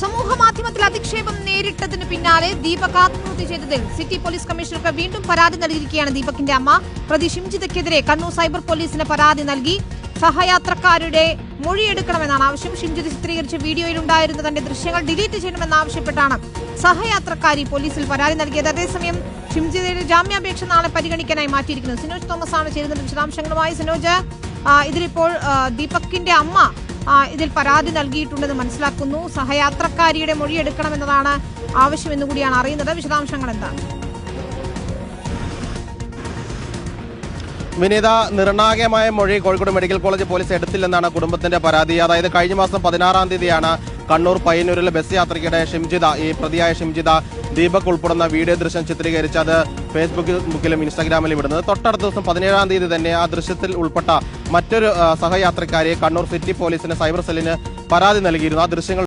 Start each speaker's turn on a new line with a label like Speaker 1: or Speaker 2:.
Speaker 1: സമൂഹ മാധ്യമത്തിൽ അധിക്ഷേപം നേരിട്ടതിന് പിന്നാലെ ദീപക് ആത്മഹത്യ ചെയ്തതിൽ സിറ്റി പോലീസ് കമ്മീഷണർക്ക് വീണ്ടും പരാതി നൽകിയിരിക്കുകയാണ് ദീപകിന്റെ അമ്മ. പ്രതി ഷിംജിതയ്ക്കെതിരെ കണ്ണൂർ സൈബർ പോലീസിന് പരാതി നൽകി. സഹയാത്രക്കാരുടെ മൊഴിയെടുക്കണമെന്നാണ് ആവശ്യം. ഷിംജിത് ചിത്രീകരിച്ച വീഡിയോയിലുണ്ടായിരുന്ന തന്റെ ദൃശ്യങ്ങൾ ഡിലീറ്റ് ചെയ്യണമെന്നാവശ്യപ്പെട്ടാണ് സഹയാത്രക്കാരി പോലീസിൽ പരാതി നൽകിയത്. അതേസമയം ഷിംജിതയുടെ ജാമ്യാപേക്ഷ നാളെ പരിഗണിക്കാനായി മാറ്റിയിരിക്കുന്നു. സിനോജ് തോമസ് ആണ് ചേരുന്നത് വിശദാംശങ്ങളുമായി. സിനോജ്, ഇതിലിപ്പോൾ ദീപകിന്റെ അമ്മ ഇതിൽ പരാതി നൽകിയിട്ടുണ്ടെന്ന് മനസ്സിലാക്കുന്നു. സഹയാത്രക്കാരിയുടെ മൊഴിയെടുക്കണമെന്നതാണ് ആവശ്യമെന്ന് കൂടിയാണ് അറിയുന്നത്. വിശദാംശങ്ങൾ എന്താണ്?
Speaker 2: വിനീത, നിർണായകമായ മൊഴി കോഴിക്കോട് മെഡിക്കൽ കോളേജ് പോലീസ് എടുത്തില്ലെന്നാണ് കുടുംബത്തിന്റെ പരാതി. അതായത് കഴിഞ്ഞ മാസം 16-ാം തീയതിയാണ് കണ്ണൂർ പയ്യന്നൂരിലെ ബസ് യാത്രയ്ക്കിടെ ഈ പ്രതിയായ ഷിംജിത ദീപക് ഉൾപ്പെടുന്ന വീഡിയോ ദൃശ്യം ചിത്രീകരിച്ച് അത് ഫേസ്ബുക്കിലും ഇൻസ്റ്റാഗ്രാമിലും ഇടുന്നത്. തൊട്ടടുത്ത ദിവസം 17-ാം തീയതി തന്നെ ആ ദൃശ്യത്തിൽ ഉൾപ്പെട്ട മറ്റൊരു സഹയാത്രക്കാരിയെ കണ്ണൂർ സിറ്റി പോലീസിന് സൈബർ സെല്ലിന് പരാതി നൽകിയിരുന്നു. ആ ദൃശ്യങ്ങൾ